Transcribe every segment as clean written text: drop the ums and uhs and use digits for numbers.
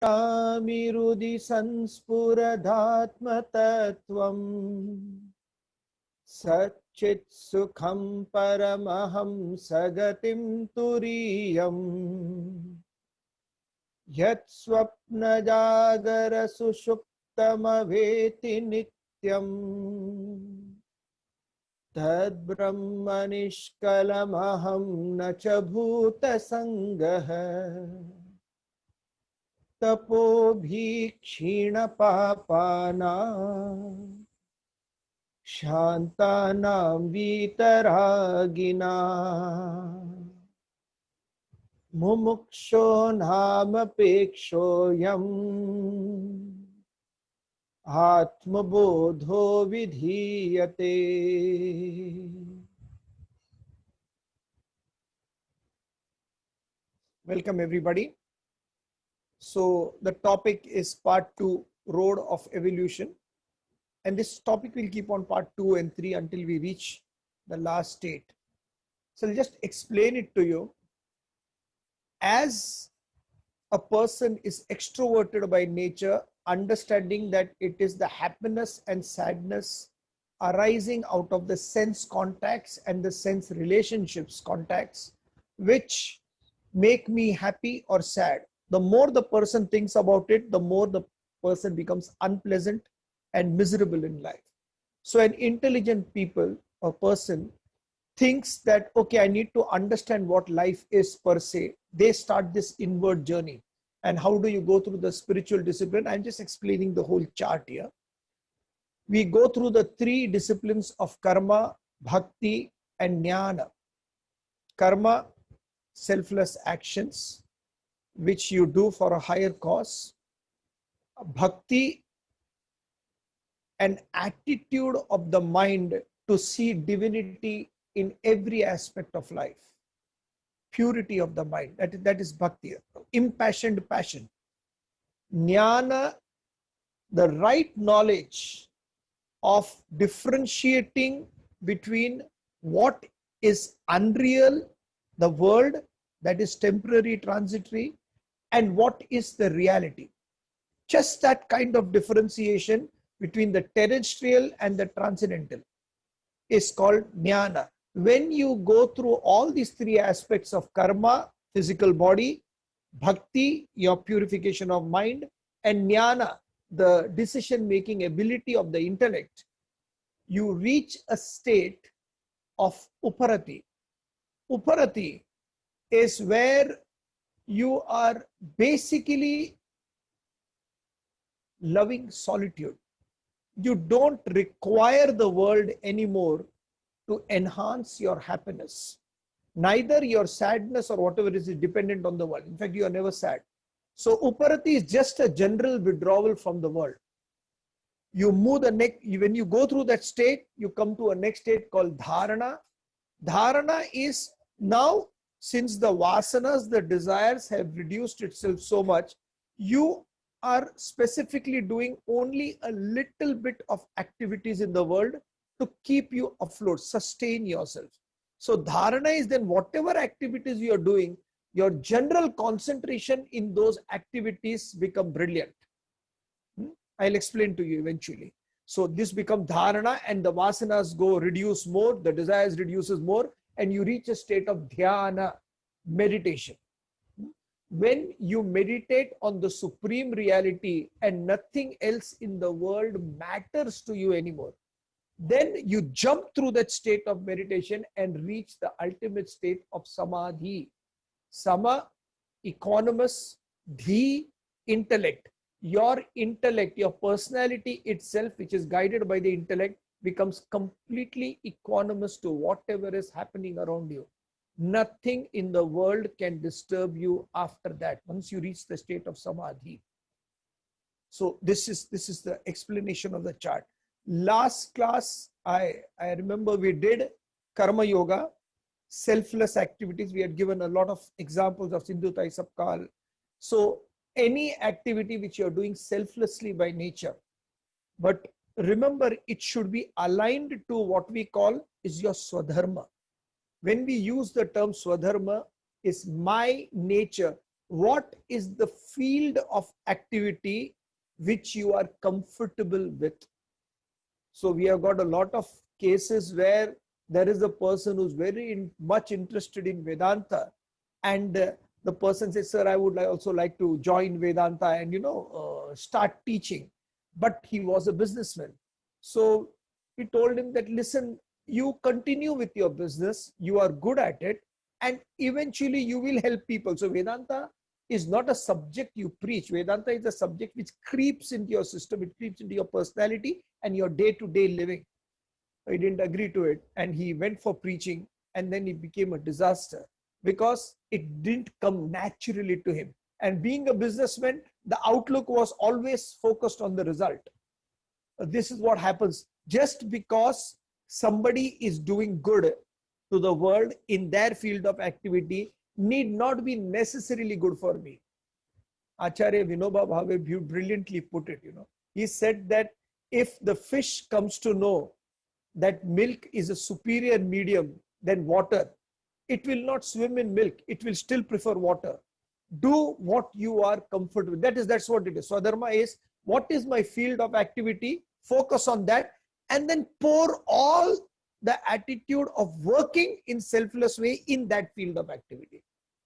Tamirudi Sanspuradaatma Satchit Sukham Paramaham Sagatim Turiyam Yat Swapna Jagara Sushuptamaveti Nityam Tad Brahmanishkalamaham Nacha Bhuta Sangaha Tapo Bhikshina Papana Shantanam Vitaragina Mumuksho Namapeksho Yam Atmabodho Vidhiyate. Welcome everybody. So the topic is part 2, Road of Evolution. And this topic will keep on part 2 and 3 until we reach the last state. So I'll just explain it to you. As a person is extroverted by nature, understanding that it is the happiness and sadness arising out of the sense contacts and the sense relationships contacts, which make me happy or sad. The more the person thinks about it, the more the person becomes unpleasant and miserable in life. So an intelligent people or person thinks that, okay, I need to understand what life is per se. They start this inward journey. And how do you go through the spiritual discipline? I'm just explaining the whole chart here. We go through the 3 disciplines of karma, bhakti, and jnana. Karma, selfless actions, which you do for a higher cause. Bhakti, an attitude of the mind to see divinity in every aspect of life. Purity of the mind, that is bhakti, impassioned passion. Jnana, the right knowledge of differentiating between what is unreal, the world that is temporary, transitory, and what is the reality. Just that kind of differentiation between the terrestrial and the transcendental is called jnana. When you go through all these 3 aspects of karma, physical body, bhakti, your purification of mind, and jnana, the decision-making ability of the intellect, you reach a state of uparati. Uparati is where you are basically loving solitude. You don't require the world anymore to enhance your happiness. Neither your sadness or whatever is dependent on the world. In fact, you are never sad. So uparati is just a general withdrawal from the world. You move the next, when you go through that state, you come to a next state called dharana. Dharana is now, since the vasanas, the desires have reduced itself so much, you are specifically doing only a little bit of activities in the world to keep you afloat, sustain yourself. So dharana is then whatever activities you are doing, your general concentration in those activities become brilliant. I'll explain to you eventually. So this becomes dharana, and the vasanas go reduce more, the desires reduces more, and you reach a state of dhyana, meditation. When you meditate on the supreme reality and nothing else in the world matters to you anymore, then you jump through that state of meditation and reach the ultimate state of samadhi. Sama, equanimous, dhi, intellect. Your intellect, your personality itself, which is guided by the intellect, becomes completely equanimous to whatever is happening around you. Nothing in the world can disturb you after that, once you reach the state of samadhi. So this is the explanation of the chart. Last class, I remember we did karma yoga, selfless activities. We had given a lot of examples of Sindhu Tai Sapkal. So any activity which you are doing selflessly by nature, but remember, it should be aligned to what we call is your swadharma. When we use the term swadharma, is my nature. what is the field of activity which you are comfortable with? So we have got a lot of cases where there is a person who's very much interested in Vedanta, and the person says, sir, I would also like to join Vedanta and start teaching. But he was a businessman. So we told him that, listen, you continue with your business, you are good at it, and eventually you will help people. So Vedanta is not a subject you preach. Vedanta is a subject which creeps into your system, it creeps into your personality and your day-to-day living. He didn't agree to it, and he went for preaching, and then it became a disaster because it didn't come naturally to him. And being a businessman, the outlook was always focused on the result. This is what happens. Just because somebody is doing good to the world in their field of activity need not be necessarily good for me. Acharya Vinoba Bhave brilliantly put it, He said that if the fish comes to know that milk is a superior medium than water, it will not swim in milk. It will still prefer water. Do what you are comfortable with. That's what it is. Swadharma is, what is my field of activity? Focus on that, and then pour all the attitude of working in selfless way in that field of activity.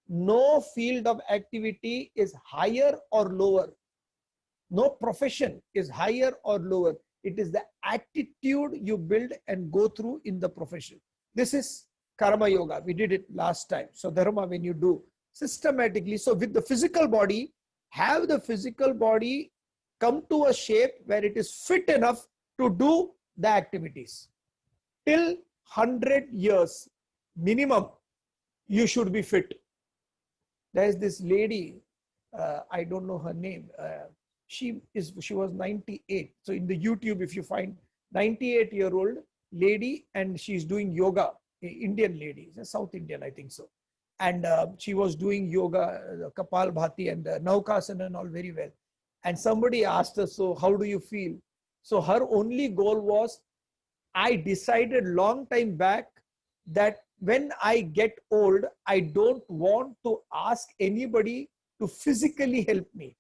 No field of activity is higher or lower. No profession is higher or lower. It is the attitude you build and go through in the profession. This is Karma Yoga. We did it last time. So Dharma, when you do systematically, so with the physical body, have the physical body come to a shape where it is fit enough to do the activities. Till 100 years minimum, you should be fit. There is this lady, I don't know her name. She was 98. So in the YouTube, if you find 98-year-old lady, and she's doing yoga, Indian lady, a South Indian, I think so. And she was doing yoga, Kapal Bhati and Naukasana and all very well. And somebody asked her, so how do you feel? So her only goal was, I decided long time back that when I get old, I don't want to ask anybody to physically help me.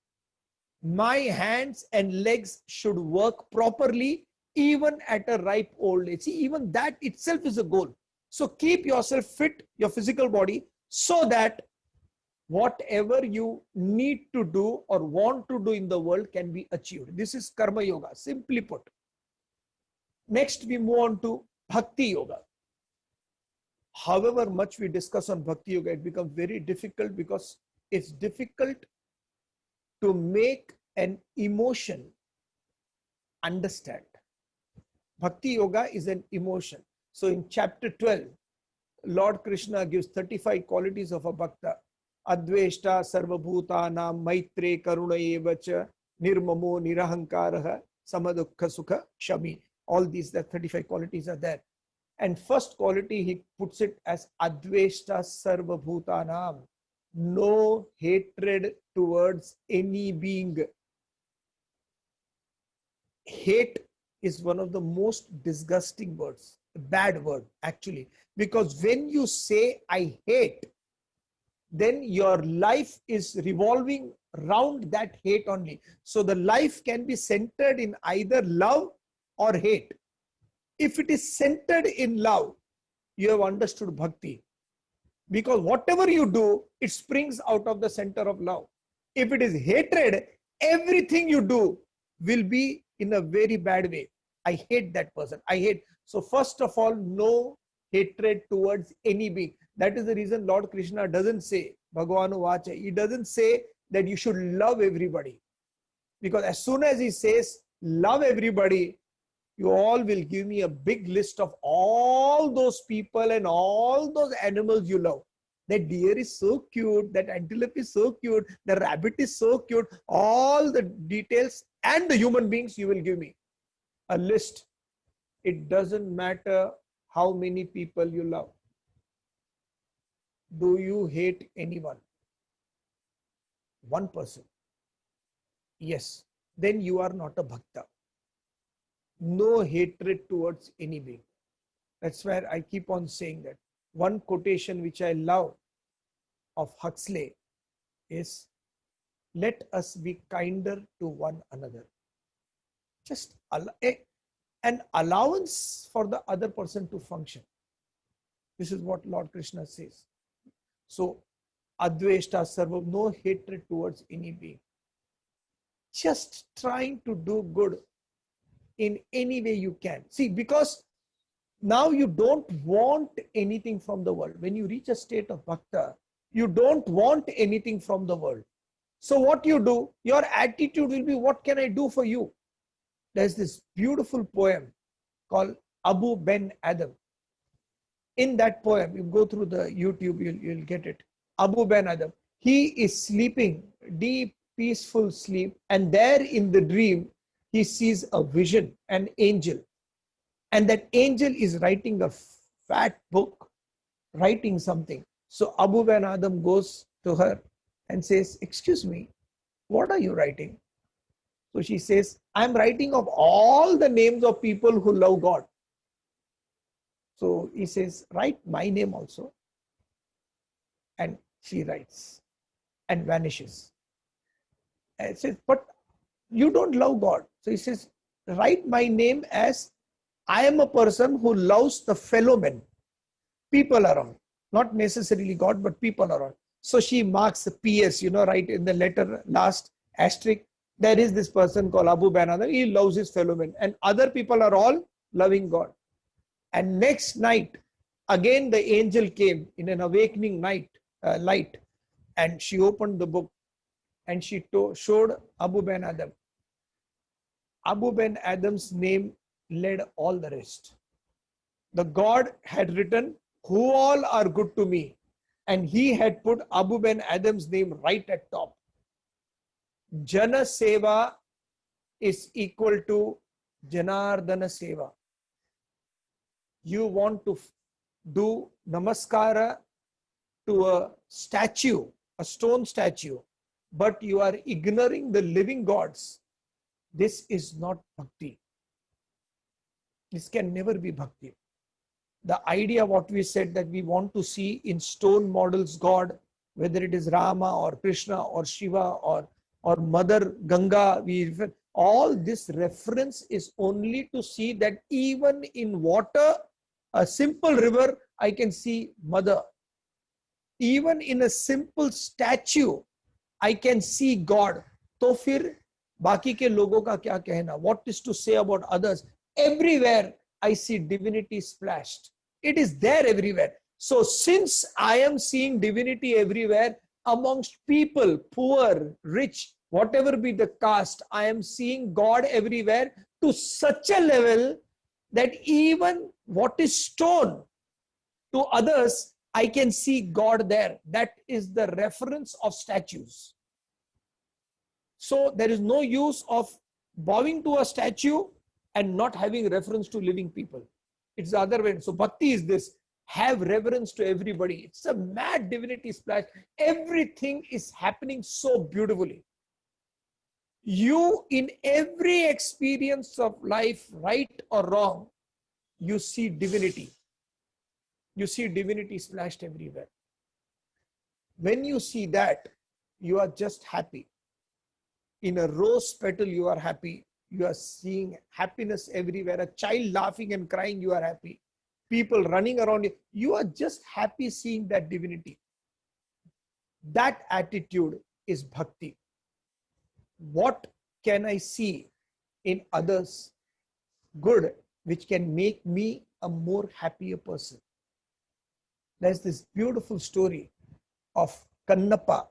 My hands and legs should work properly even at a ripe old age. See, even that itself is a goal. So keep yourself fit, your physical body, so that whatever you need to do or want to do in the world can be achieved. This is Karma Yoga, simply put. Next, we move on to Bhakti Yoga. However much we discuss on Bhakti Yoga, it becomes very difficult because it's difficult to make an emotion understand. Bhakti Yoga is an emotion. So in chapter 12, Lord Krishna gives 35 qualities of a Bhakta. Adveshta sarvabhutanam maitre karuna evacha nirmamo nirahankaraha samadukha sukha shami. All these, the 35 qualities are there. And first quality, he puts it as Adveshta sarvabhutanam. No hatred towards any being. Hate is one of the most disgusting words, a bad word actually, because when you say I hate, then your life is revolving around that hate only. So the life can be centered in either love or hate. If it is centered in love, you have understood bhakti. Because whatever you do, it springs out of the center of love. If it is hatred, everything you do will be in a very bad way. I hate that person. I hate. So first of all, no hatred towards any being. That is the reason Lord Krishna doesn't say, Bhagavanu Vacha, he doesn't say that you should love everybody. Because as soon as he says, love everybody, you all will give me a big list of all those people and all those animals you love. That deer is so cute, that antelope is so cute, the rabbit is so cute, all the details and the human beings you will give me. A list. It doesn't matter how many people you love. Do you hate anyone? One person. Yes. Then you are not a bhakta. No hatred towards any being. That's where I keep on saying that. One quotation which I love of Huxley, is, let us be kinder to one another. Just an allowance for the other person to function. This is what Lord Krishna says. So, adveshta sarvam, no hatred towards any being. Just trying to do good in any way you can. See, because now you don't want anything from the world. When you reach a state of bhakta, you don't want anything from the world. So what you do, your attitude will be, what can I do for you? There's this beautiful poem called Abu Ben Adam. In that poem, you go through the YouTube, you'll get it. Abu Ben Adam. He is sleeping, deep, peaceful sleep. And there in the dream, he sees a vision, an angel. And that angel is writing a fat book, writing something. So Abu Ben Adam goes to her and says, excuse me, what are you writing? So she says, I'm writing of all the names of people who love God. So he says, write my name also. And she writes and vanishes. And says, but you don't love God. So he says, write my name as I am a person who loves the fellow men, people around, not necessarily God, but people around. So she marks the PS, right in the letter last asterisk. There is this person called Abu Ben Adam. He loves his fellow men, and other people are all loving God. And next night, again the angel came in an awakening light, and she opened the book and she showed Abu Ben Adam. Abu Ben Adam's name led all the rest. The God had written, who all are good to me, and he had put Abu Ben Adam's name right at top. Jana Seva is equal to Janardana Seva. You want to do namaskara to a statue, a stone statue, but you are ignoring the living gods. This is not bhakti. This can never be bhakti. The idea, what we said, that we want to see in stone models God, whether it is Rama or Krishna or Shiva or Mother Ganga, all this reference is only to see that even in water, a simple river, I can see Mother. Even in a simple statue, I can see God. तो फिर बाकी के लोगों का क्या कहना? What is to say about others? Everywhere I see divinity splashed. It is there everywhere. So since I am seeing divinity everywhere, amongst people, poor, rich, whatever be the caste, I am seeing God everywhere to such a level that even what is stone to others, I can see God there. That is the reference of statues. So there is no use of bowing to a statue and not having reference to living people. It's the other way. So bhakti is this. Have reverence to everybody. It's a mad divinity splash. Everything is happening so beautifully. You, in every experience of life, right or wrong, you see divinity. You see divinity splashed everywhere. When you see that, you are just happy. In a rose petal, you are happy. You are seeing happiness everywhere. A child laughing and crying, you are happy. People running around you, you are just happy seeing that divinity. That attitude is bhakti. What can I see in others good, which can make me a more happier person? There's this beautiful story of Kannappa.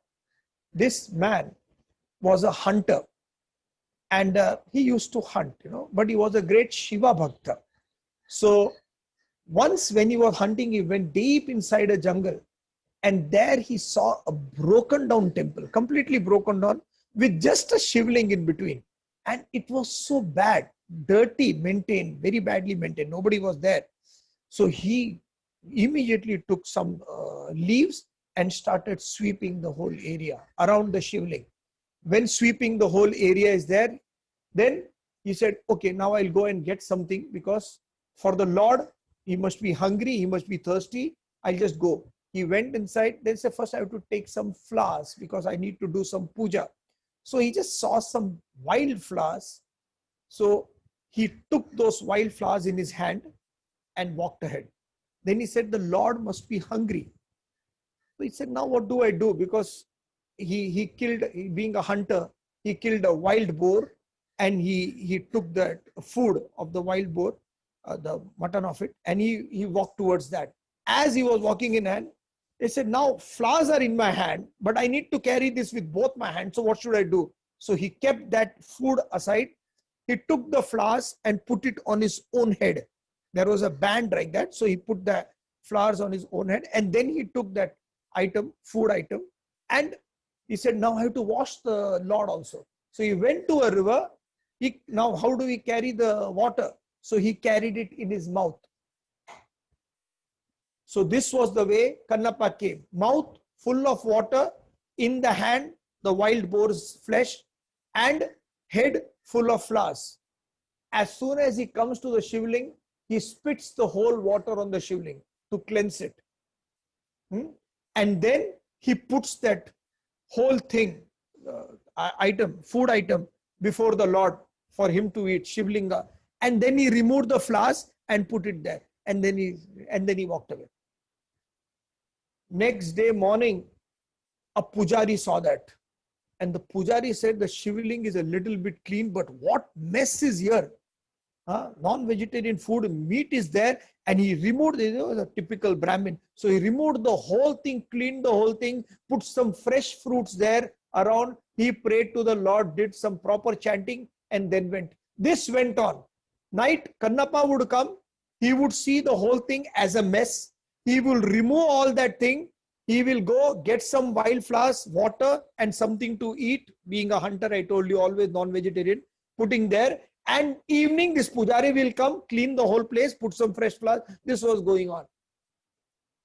This man was a hunter, and he used to hunt, but he was a great Shiva Bhakta. So once when he was hunting, he went deep inside a jungle, and there he saw a broken down temple, completely broken down, with just a shivling in between. And it was so bad, dirty, maintained, very badly maintained. Nobody was there. So he immediately took some leaves and started sweeping the whole area around the shivling. When sweeping the whole area is there, then he said, okay, now I'll go and get something, because for the Lord, he must be hungry, he must be thirsty. I'll just go. He went inside. Then said, first I have to take some flowers because I need to do some puja. So he just saw some wild flowers. So he took those wild flowers in his hand and walked ahead. Then he said, the Lord must be hungry. So he said, now what do I do? Because he killed, being a hunter, he killed a wild boar, and he took the food of the wild boar, the mutton of it, and he walked towards that. As he was walking in hand, he said, now flowers are in my hand, but I need to carry this with both my hands. So what should I do? So he kept that food aside. He took the flowers and put it on his own head. There was a band like that. So he put the flowers on his own head, and then he took that item, food item, and he said, now I have to wash the Lord also. So he went to a river. Now how do we carry the water? So he carried it in his mouth. So this was the way Kannappa came. Mouth full of water, in the hand the wild boar's flesh, and head full of flowers. As soon as he comes to the Shivling, he spits the whole water on the Shivling to cleanse it. And then he puts that whole thing, food item, before the Lord for him to eat, Shivlinga. And then he removed the flowers and put it there. And then he walked away. Next day morning, a pujari saw that. And the pujari said, the Shivling is a little bit clean, but what mess is here? Non-vegetarian food, meat is there, and he removed, it was a typical Brahmin. So he removed the whole thing, cleaned the whole thing, put some fresh fruits there around. He prayed to the Lord, did some proper chanting, and then went. This went on. Night, Kannappa would come. He would see the whole thing as a mess. He will remove all that thing. He will go get some wildflowers, water, and something to eat. Being a hunter, I told you, always non-vegetarian, putting there. And evening, this pujari will come, clean the whole place, put some fresh flowers. This was going on.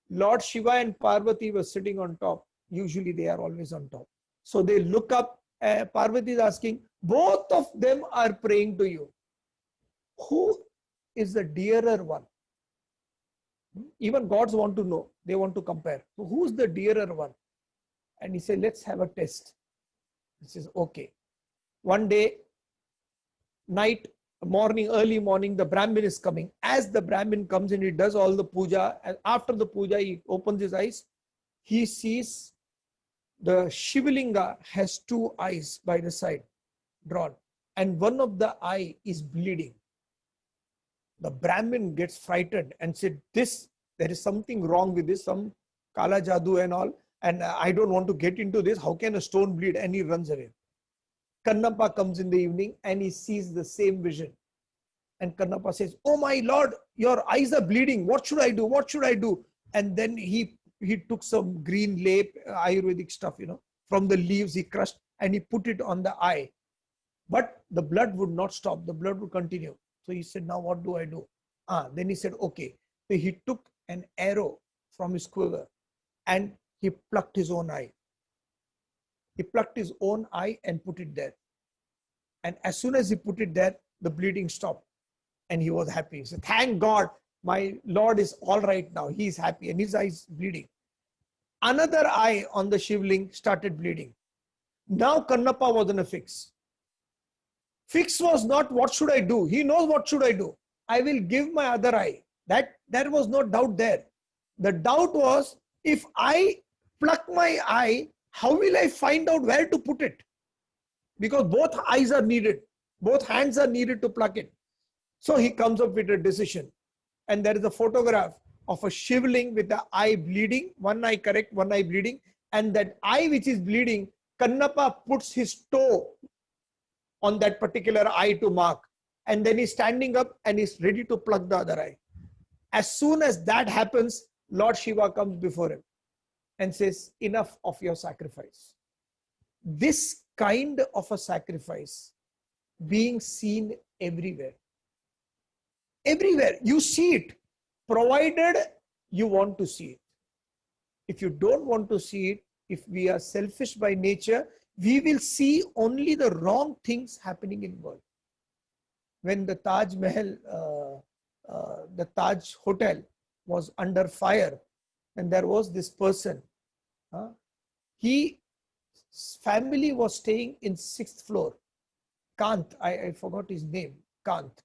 Lord Shiva and Parvati were sitting on top. Usually they are always on top. So they look up. Parvati is asking, both of them are praying to you. Who is the dearer one? Even gods want to know. They want to compare. So who's the dearer one? And he said, let's have a test. He says, okay. One day, night, morning, early morning, the Brahmin is coming. As the Brahmin comes in, he does all the puja. And after the puja, he opens his eyes. He sees the Shivalinga has two eyes by the side drawn. And one of the eye is bleeding. The Brahmin gets frightened and said, there is something wrong with this, some Kala Jadoo and all. And I don't want to get into this. How can a stone bleed? And he runs away. Kannappa comes in the evening and he sees the same vision. And Kannappa says, oh my Lord, your eyes are bleeding. What should I do? What should I do? And then he took some green lap, Ayurvedic stuff, from the leaves he crushed, and he put it on the eye. But the blood would not stop. The blood would continue. So he said, now what do I do? Then he said, okay. So he took an arrow from his quiver and he plucked his own eye. He plucked his own eye and put it there. And as soon as he put it there, the bleeding stopped. And he was happy. He said, thank God, my Lord is all right now. He is happy and his eye is bleeding. Another eye on the Shivling started bleeding. Now Kannappa was in a fix. Fix was not what should I do. He knows what should I do. I will give my other eye. There was no doubt there. The doubt was, if I pluck my eye, how will I find out where to put it? Because both eyes are needed. Both hands are needed to pluck it. So he comes up with a decision. And there is a photograph of a Shivling with the eye bleeding, one eye correct, one eye bleeding. And that eye which is bleeding, Kannappa puts his toe on that particular eye to mark. And then he's standing up and he's ready to pluck the other eye. As soon as that happens, Lord Shiva comes before him and says, enough of your sacrifice. This kind of a sacrifice being seen everywhere. Everywhere. You see it, provided you want to see it. If you don't want to see it, if we are selfish by nature, we will see only the wrong things happening in the world. When the Taj Mahal, the Taj Hotel was under fire, And there was this person. His family was staying in 6th floor. Kant, I forgot his name. Kant,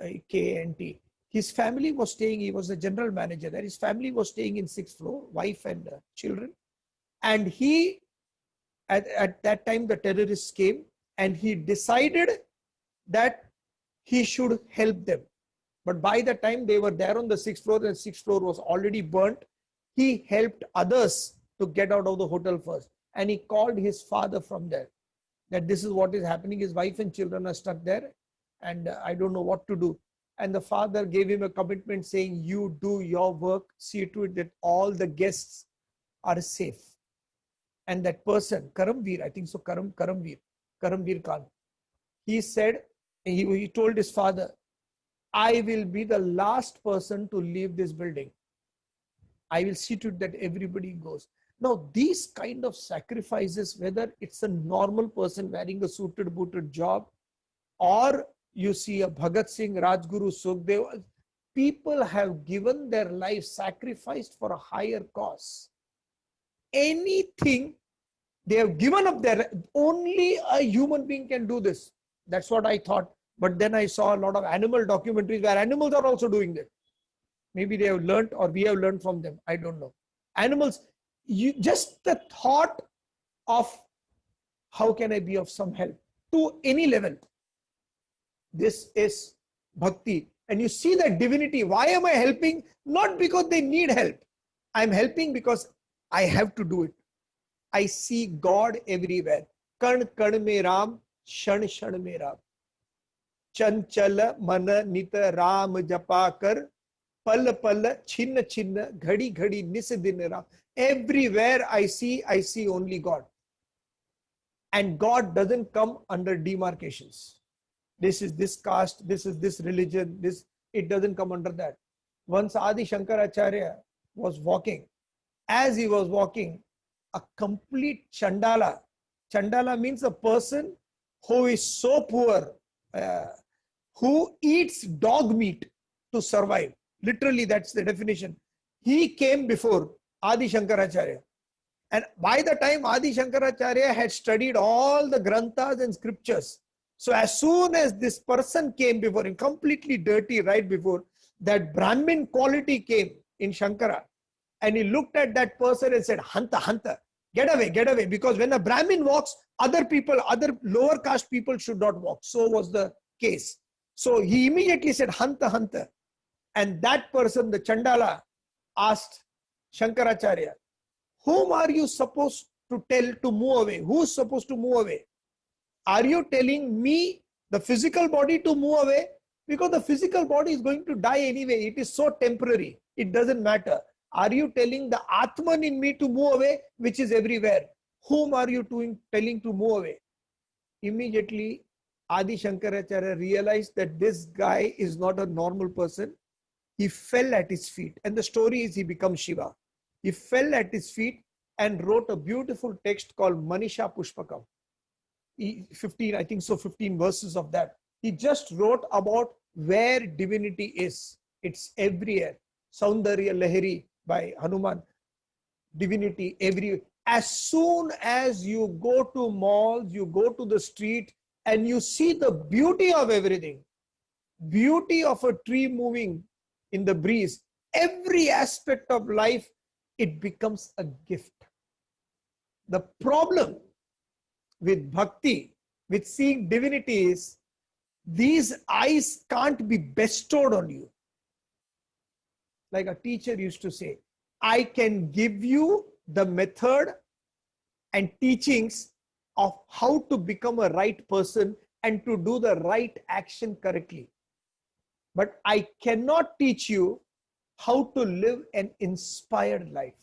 K-A-N-T. His family was staying, he was a general manager there. His family was staying in 6th floor, wife and children. And he, at that time, the terrorists came and he decided that he should help them. But by the time they were there on the 6th floor, the 6th floor was already burnt. He helped others to get out of the hotel first. And he called his father from there, that this is what is happening. His wife and children are stuck there and I don't know what to do. And the father gave him a commitment saying, you do your work, see to it that all the guests are safe. And that person, Karamveer, I think so, Karamveer Khan, he said, he told his father, I will be the last person to leave this building. I will see to it that everybody goes. Now, these kind of sacrifices, whether it's a normal person wearing a suited booted job, or you see a Bhagat Singh, Rajguru, Sukhdev, people have given their life, sacrificed for a higher cause. Anything, they have given up their, only a human being can do this. That's what I thought. But then I saw a lot of animal documentaries where animals are also doing that. Maybe they have learned or we have learned from them. I don't know. Animals, just the thought of how can I be of some help to any level. This is bhakti. And you see that divinity. Why am I helping? Not because they need help. I'm helping because I have to do it. I see God everywhere. Kan kan me Ram, shan shan me Ram. Chanchal mana nita Ram japa kar, pal pal chinna chinna, ghadi ghadi nis din Ram. Everywhere I see only God. And God doesn't come under demarcations. This is this caste, this is this religion, this, it doesn't come under that. Once Adi Shankaracharya was walking. As he was walking, a complete Chandala. Chandala means a person who is so poor, who eats dog meat to survive. Literally, that's the definition. He came before Adi Shankaracharya. And by the time Adi Shankaracharya had studied all the granthas and scriptures, so as soon as this person came before him, completely dirty right before, that Brahmin quality came in Shankara. And he looked at that person and said, Hanta, Hanta, get away. Because when a Brahmin walks, other people, other lower caste people should not walk. So was the case. So he immediately said, Hanta, Hanta. And that person, the Chandala, asked Shankaracharya, whom are you supposed to tell to move away? Who's supposed to move away? Are you telling me, the physical body, to move away? Because the physical body is going to die anyway. It is so temporary. It doesn't matter. Are you telling the Atman in me to move away, which is everywhere? Whom are you telling to move away? Immediately, Adi Shankaracharya realized that this guy is not a normal person. He fell at his feet. And the story is he becomes Shiva. He fell at his feet and wrote a beautiful text called Manisha Pushpakam. 15 verses of that. He just wrote about where divinity is. It's everywhere. Saundarya Lahiri by Hanuman. Divinity everywhere. As soon as you go to malls, you go to the street and you see the beauty of everything. Beauty of a tree moving in the breeze. Every aspect of life, it becomes a gift. The problem with bhakti, with seeing divinity is, these eyes can't be bestowed on you. Like a teacher used to say, I can give you the method and teachings of how to become a right person and to do the right action correctly. But I cannot teach you how to live an inspired life.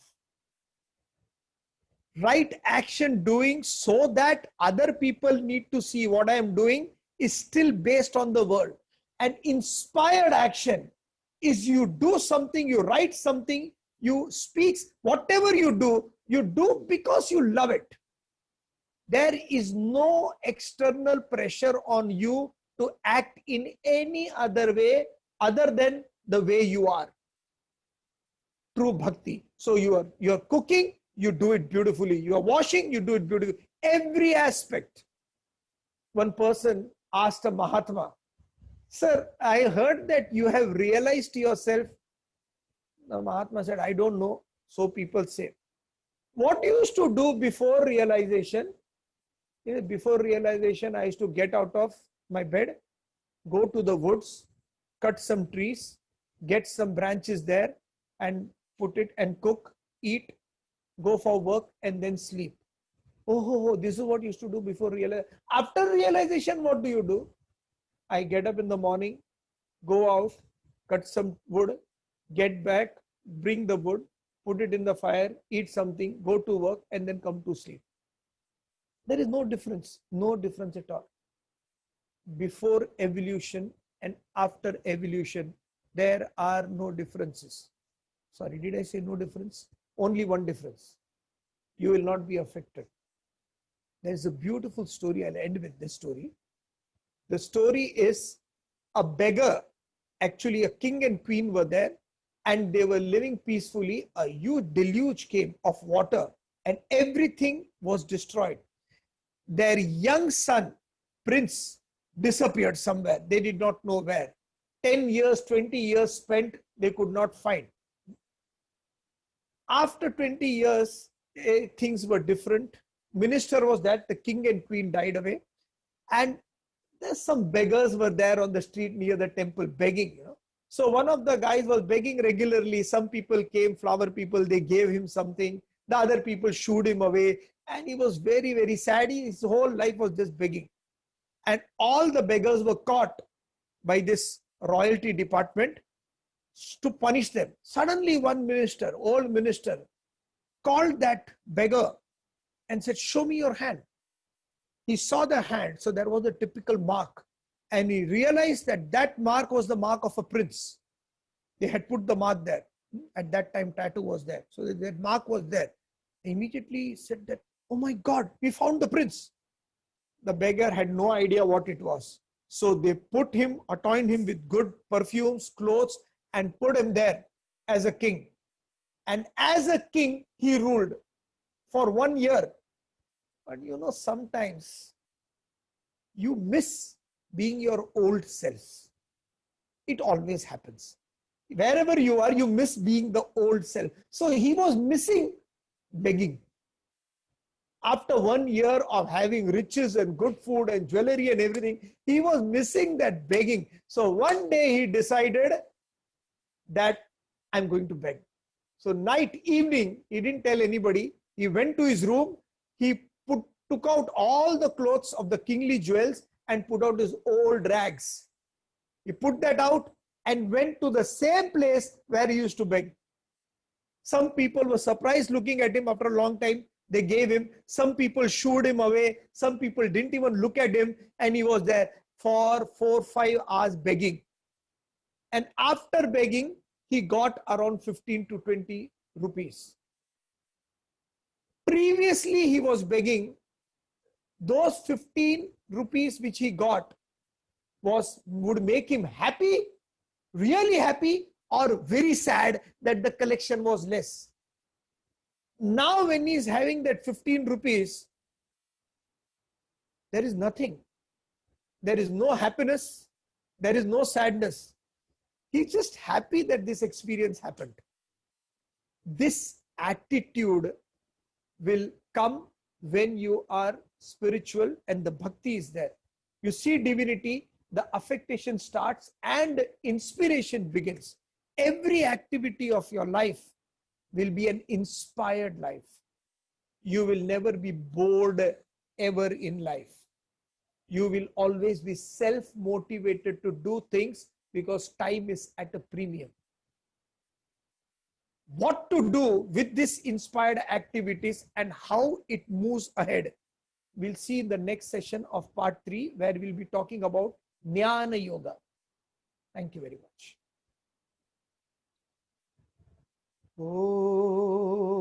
Right action doing so that other people need to see what I am doing is still based on the world. And inspired action is you do something, you write something, you speak, whatever you do because you love it. There is no external pressure on you to act in any other way other than the way you are. true bhakti. So you're cooking, you do it beautifully. You are washing, you do it beautifully. Every aspect. One person asked a Mahatma, "Sir, I heard that you have realized yourself." The Mahatma said, "I don't know. So people say." What you used to do before realization? Before realization, I used to get out of my bed, go to the woods, cut some trees, get some branches there, and put it and cook, eat, go for work, and then sleep. Oh, this is what you used to do before realization. After realization, what do you do? I get up in the morning, go out, cut some wood, get back, bring the wood, put it in the fire, eat something, go to work, and then come to sleep. There is no difference at all. Before evolution and after evolution, there are no differences. Sorry, did I say no difference? Only one difference. You will not be affected. There's a beautiful story. I'll end with this story. The story is a beggar, actually a king and queen were there, and they were living peacefully. A huge deluge came of water and everything was destroyed. Their young son, prince, disappeared somewhere. They did not know where. 10 years, 20 years spent, they could not find. After 20 years, things were different. Minister was that, the king and queen died away. And there's some beggars were there on the street near the temple begging, So one of the guys was begging regularly. Some people came, flower people, they gave him something. The other people shooed him away. And he was very, very sad. His whole life was just begging. And all the beggars were caught by this royalty department to punish them. Suddenly one minister, old minister, called that beggar and said, "Show me your hand." He saw the hand, so there was a typical mark. And he realized that that mark was the mark of a prince. They had put the mark there. At that time, tattoo was there. So that mark was there. Immediately said that, "Oh my God, we found the prince." The beggar had no idea what it was. So they put him, adorned him with good perfumes, clothes, and put him there as a king. And as a king, he ruled for 1 year. But sometimes you miss being your old self. It always happens. Wherever you are, you miss being the old self. So he was missing begging. After 1 year of having riches and good food and jewelry and everything, he was missing that begging. So one day he decided that I'm going to beg. So night, evening, he didn't tell anybody. He went to his room. He took out all the clothes of the kingly jewels and put out his old rags. He put that out and went to the same place where he used to beg. Some people were surprised looking at him after a long time. They gave him. Some people shooed him away. Some people didn't even look at him. And he was there for 4-5 hours begging. And after begging, he got around 15 to 20 rupees. Previously, he was begging. Those 15 rupees which he got would make him happy, really happy, or very sad that the collection was less. Now when he is having that 15 rupees, there is nothing. There is no happiness. There is no sadness. He's just happy that this experience happened. This attitude will come when you are spiritual and the bhakti is there. You see divinity, the affectation starts and inspiration begins. Every activity of your life will be an inspired life. You will never be bored ever in life. You will always be self-motivated to do things because time is at a premium. What to do with this inspired activities and how it moves ahead, we'll see in the next session of part 3, where we'll be talking about Jnana Yoga. Thank you very much. Oh.